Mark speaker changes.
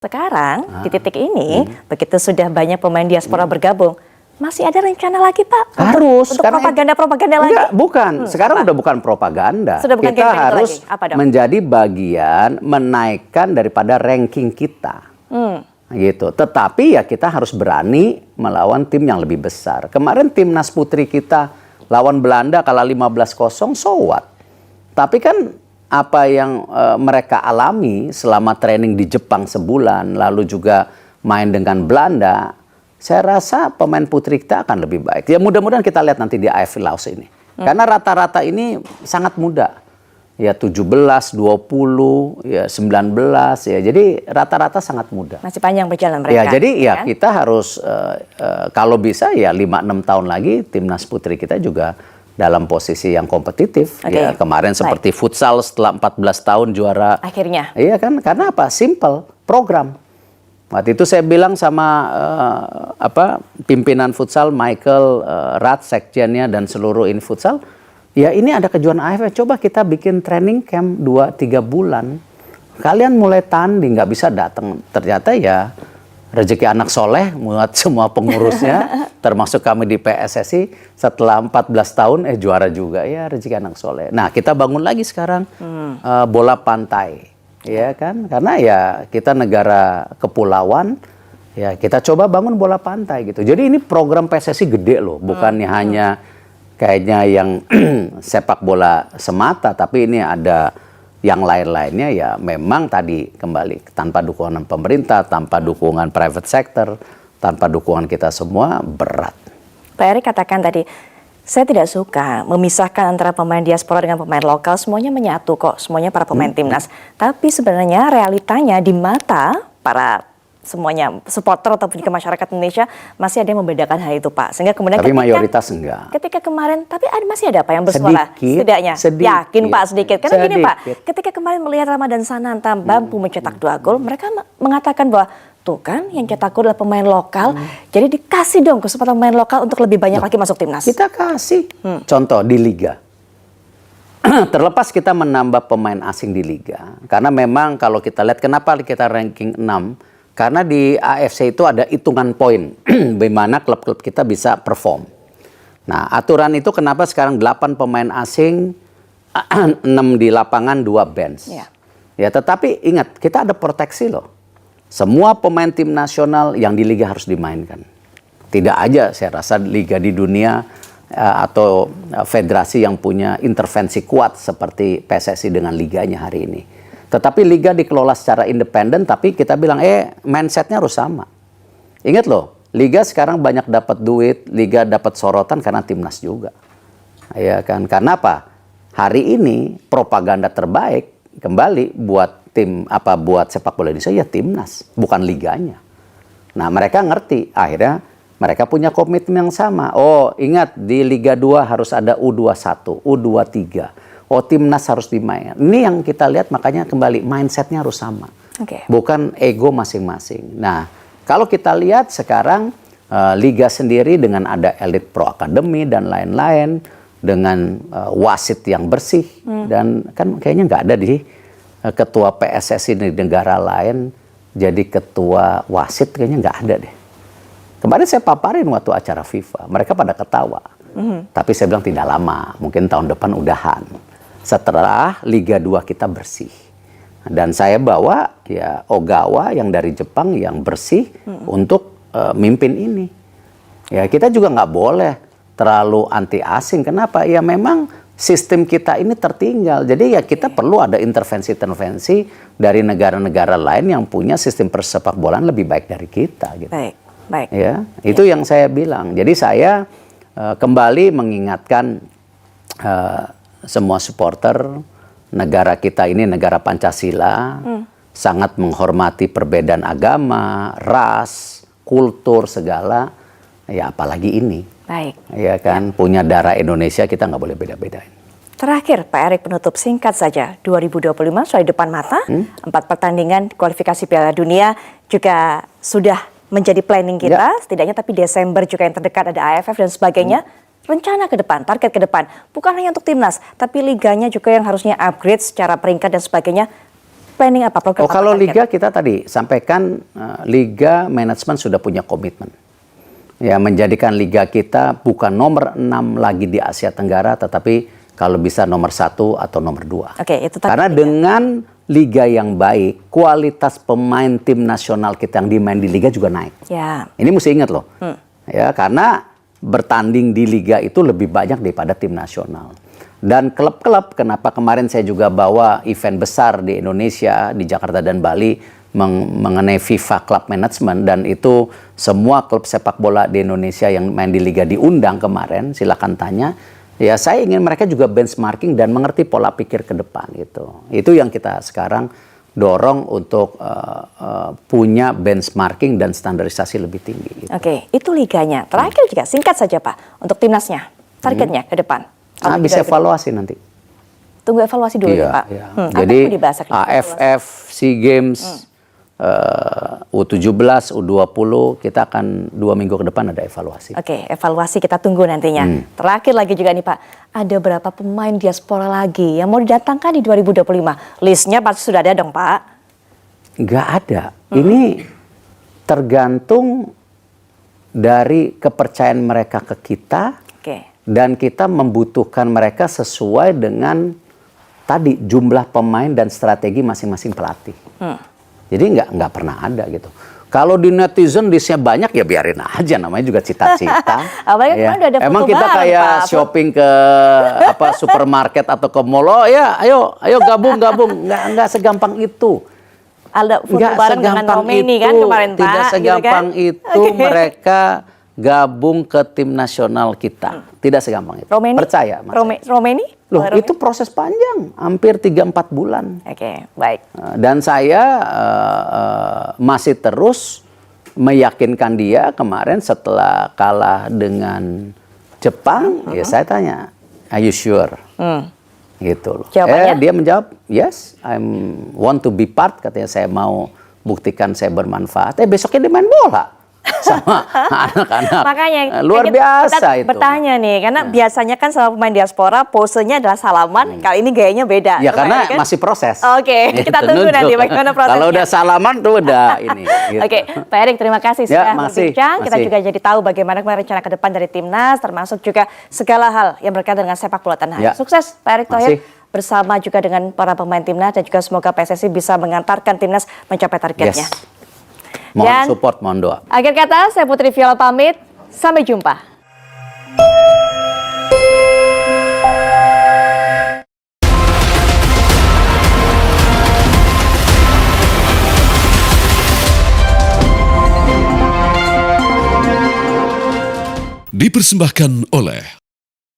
Speaker 1: Sekarang di titik ini, begitu sudah banyak pemain diaspora bergabung, masih ada rencana lagi Pak?
Speaker 2: Harus.
Speaker 1: Untuk propaganda-propaganda lagi?
Speaker 2: Enggak, bukan. Sekarang udah bukan propaganda.
Speaker 1: Sudah bukan
Speaker 2: kita
Speaker 1: campaign itu
Speaker 2: harus
Speaker 1: lagi. Apa dong?
Speaker 2: menjadi bagian menaikkan daripada ranking kita. Gitu. Tetapi ya kita harus berani melawan tim yang lebih besar. Kemarin timnas putri kita lawan Belanda kalah 15-0, so what? Tapi kan apa yang mereka alami selama training di Jepang sebulan, lalu juga main dengan Belanda, saya rasa pemain putri kita akan lebih baik. Ya mudah-mudahan kita lihat nanti di AFF Laos ini. Karena rata-rata ini sangat muda. Ya 17, 20, ya 19, ya jadi rata-rata sangat muda.
Speaker 1: Masih panjang berjalan mereka.
Speaker 2: Ya jadi ya
Speaker 1: kan?
Speaker 2: kita harus kalau bisa ya 5-6 tahun lagi timnas putri kita juga dalam posisi yang kompetitif. Ya kemarin seperti futsal setelah 14 tahun juara.
Speaker 1: Akhirnya.
Speaker 2: Iya kan, karena apa? Simple, program. Waktu itu saya bilang sama pimpinan futsal Michael Rath, sekjennya dan seluruh ini futsal, ya ini ada kejuaraan AFF, coba kita bikin training camp 2-3 bulan. Kalian mulai tanding, nggak bisa datang. Ternyata ya rezeki anak soleh buat semua pengurusnya, termasuk kami di PSSI, setelah 14 tahun juara juga, ya rezeki anak soleh. Nah kita bangun lagi sekarang bola pantai, ya kan? Karena ya kita negara kepulauan, ya kita coba bangun bola pantai gitu. Jadi ini program PSSI gede loh, bukannya hanya kayaknya yang sepak bola semata, tapi ini ada yang lain-lainnya. Ya memang tadi kembali tanpa dukungan pemerintah, tanpa dukungan private sector, tanpa dukungan kita semua berat.
Speaker 1: Pak Erick katakan tadi, saya tidak suka memisahkan antara pemain diaspora dengan pemain lokal, semuanya menyatu kok, semuanya para pemain timnas. Tapi sebenarnya realitanya di mata para semuanya supporter ataupun juga masyarakat Indonesia masih ada yang membedakan hal itu Pak. Sehingga kemudian
Speaker 2: tapi mayoritas enggak.
Speaker 1: Ketika kemarin, tapi masih ada Pak yang bersuara setidaknya.
Speaker 2: Sedikit.
Speaker 1: Yakin Pak sedikit. Karena
Speaker 2: sedikit.
Speaker 1: gini Pak, ketika kemarin melihat Ramadan Sananta mampu mencetak 2 gol, mereka mengatakan bahwa tuh kan yang cetak gol adalah pemain lokal, jadi dikasih dong kesempatan pemain lokal untuk lebih banyak lagi masuk timnas.
Speaker 2: Kita kasih. Contoh di Liga. Terlepas kita menambah pemain asing di Liga. Karena memang kalau kita lihat kenapa kita ranking 6, karena di AFC itu ada hitungan poin bagaimana klub-klub kita bisa perform. Nah, aturan itu kenapa sekarang 8 pemain asing, 6 di lapangan, 2 bench. Ya, tetapi ingat, kita ada proteksi loh. Semua pemain tim nasional yang di liga harus dimainkan. Tidak aja saya rasa liga di dunia atau federasi yang punya intervensi kuat seperti PSSI dengan liganya hari ini. Tetapi liga dikelola secara independen, tapi kita bilang, mindsetnya harus sama. Ingat loh, liga sekarang banyak dapat duit, liga dapat sorotan karena timnas juga. Ya kan? Karena apa? Hari ini propaganda terbaik kembali buat buat sepak bola Indonesia ya timnas, bukan liganya. Nah, mereka ngerti, akhirnya mereka punya komitmen yang sama. Oh, ingat di Liga 2 harus ada U21, U23. Oh, timnas harus dimainkan. Ini yang kita lihat, makanya kembali mindsetnya harus sama. Bukan ego masing-masing. Nah, kalau kita lihat sekarang Liga sendiri dengan ada Elite Pro Academy dan lain-lain, dengan wasit yang bersih, dan kan kayaknya nggak ada di ketua PSSI di negara lain jadi ketua wasit, kayaknya nggak ada deh. Kemarin saya paparin waktu acara FIFA, mereka pada ketawa. Tapi saya bilang tidak lama, mungkin tahun depan udahan. Setelah Liga 2 kita bersih. Dan saya bawa ya Ogawa yang dari Jepang yang bersih untuk mimpin ini. Ya kita juga nggak boleh terlalu anti asing. Kenapa? Ya memang sistem kita ini tertinggal. Jadi ya kita perlu ada intervensi-intervensi dari negara-negara lain yang punya sistem persepak bolaan lebih baik dari kita. Gitu.
Speaker 1: Baik.
Speaker 2: Ya, itu yang saya bilang. Jadi saya kembali mengingatkan semua supporter, negara kita ini negara Pancasila, sangat menghormati perbedaan agama, ras, kultur, segala. Ya apalagi ini.
Speaker 1: Baik.
Speaker 2: Ya kan, punya darah Indonesia, kita nggak boleh beda-bedain.
Speaker 1: Terakhir, Pak Erick, penutup singkat saja. 2025 sudah di depan mata, 4 pertandingan kualifikasi Piala Dunia juga sudah menjadi planning kita, setidaknya, tapi Desember juga yang terdekat ada AFF dan sebagainya. Rencana ke depan, target ke depan, bukan hanya untuk timnas, tapi liganya juga yang harusnya upgrade secara peringkat dan sebagainya. planning apa program?
Speaker 2: Oh, kalau
Speaker 1: apa target?
Speaker 2: liga kita tadi sampaikan liga manajemen sudah punya komitmen. Ya, menjadikan liga kita bukan nomor 6 lagi di Asia Tenggara, tetapi kalau bisa nomor 1 atau nomor 2.
Speaker 1: Oke, itu tadi.
Speaker 2: Karena dengan liga yang baik, kualitas pemain tim nasional kita yang dimain di liga juga naik.
Speaker 1: Ya.
Speaker 2: Ini mesti ingat loh. Ya, karena bertanding di liga itu lebih banyak daripada tim nasional. Dan klub-klub, kenapa kemarin saya juga bawa event besar di Indonesia, di Jakarta dan Bali, mengenai FIFA Club Management, dan itu semua klub sepak bola di Indonesia yang main di liga diundang kemarin, silakan tanya. Ya, saya ingin mereka juga benchmarking dan mengerti pola pikir ke depan gitu. Itu yang kita sekarang dorong untuk punya benchmarking dan standarisasi lebih tinggi. Gitu.
Speaker 1: Oke, itu liganya. Terakhir juga singkat saja Pak untuk timnasnya. Targetnya ke depan.
Speaker 2: Bisa evaluasi nanti.
Speaker 1: Tunggu evaluasi dulu ya Pak.
Speaker 2: Iya.
Speaker 1: Apa
Speaker 2: Jadi
Speaker 1: yang mau dibahas?
Speaker 2: AFF, SEA Games, U17, U20, kita akan 2 minggu ke depan ada evaluasi.
Speaker 1: Oke, evaluasi kita tunggu nantinya. Terakhir lagi juga nih Pak, ada berapa pemain diaspora lagi yang mau didatangkan di 2025? Listnya pasti sudah ada dong Pak.
Speaker 2: Nggak ada. Ini tergantung dari kepercayaan mereka ke kita.
Speaker 1: Oke.
Speaker 2: Dan kita membutuhkan mereka sesuai dengan tadi jumlah pemain dan strategi masing-masing pelatih. Jadi nggak pernah ada gitu. Kalau di netizen listnya banyak ya biarin aja, namanya juga cita-cita.
Speaker 1: Apalagi
Speaker 2: Ya.
Speaker 1: udah ada foto
Speaker 2: Emang kita
Speaker 1: bareng,
Speaker 2: kayak
Speaker 1: Pak.
Speaker 2: shopping ke supermarket atau ke mall, oh ya ayo gabung. Nggak segampang itu.
Speaker 1: Ada foto
Speaker 2: Nggak
Speaker 1: bareng dengan
Speaker 2: segampang
Speaker 1: Romeni
Speaker 2: itu,
Speaker 1: kan kemarin Pak.
Speaker 2: tidak segampang
Speaker 1: gitu kan?
Speaker 2: itu
Speaker 1: Oke.
Speaker 2: mereka gabung ke tim nasional kita. Tidak segampang itu.
Speaker 1: Romeni?
Speaker 2: Percaya, Mas.
Speaker 1: Romeni?
Speaker 2: Loh,
Speaker 1: Romeni?
Speaker 2: itu proses panjang, hampir 3-4 bulan.
Speaker 1: Oke, baik.
Speaker 2: Dan saya masih terus meyakinkan dia kemarin setelah kalah dengan Jepang, ya saya tanya, are you sure? Gitu loh.
Speaker 1: Jawabannya?
Speaker 2: Dia menjawab, yes, I want to be part, katanya saya mau buktikan saya bermanfaat. Besoknya dia main bola sama anak-anak.
Speaker 1: Makanya
Speaker 2: luar
Speaker 1: kita
Speaker 2: biasa itu.
Speaker 1: bertanya nih, karena biasanya kan sama pemain diaspora posenya adalah salaman, kali ini gayanya beda.
Speaker 2: Ya karena
Speaker 1: kan?
Speaker 2: masih proses.
Speaker 1: Oke, kita tunggu
Speaker 2: Nunjuk.
Speaker 1: nanti bagaimana prosesnya.
Speaker 2: Kalau udah salaman tuh udah ini. Gitu.
Speaker 1: Oke, Pak Erik terima kasih
Speaker 2: Ya,
Speaker 1: sudah
Speaker 2: masih,
Speaker 1: berbincang. Kita
Speaker 2: masih.
Speaker 1: juga jadi tahu bagaimana rencana ke depan dari timnas, termasuk juga segala hal yang berkaitan dengan sepak bola tanah air.
Speaker 2: Ya.
Speaker 1: Sukses Pak Erik Thohir
Speaker 2: Masih.
Speaker 1: bersama juga dengan para pemain timnas dan juga semoga PSSI bisa mengantarkan timnas mencapai targetnya.
Speaker 2: Yes. Mohon
Speaker 1: Dan
Speaker 2: support, mohon doa.
Speaker 1: akhir kata, saya Putri Viola pamit. Sampai jumpa.
Speaker 3: Dipersembahkan oleh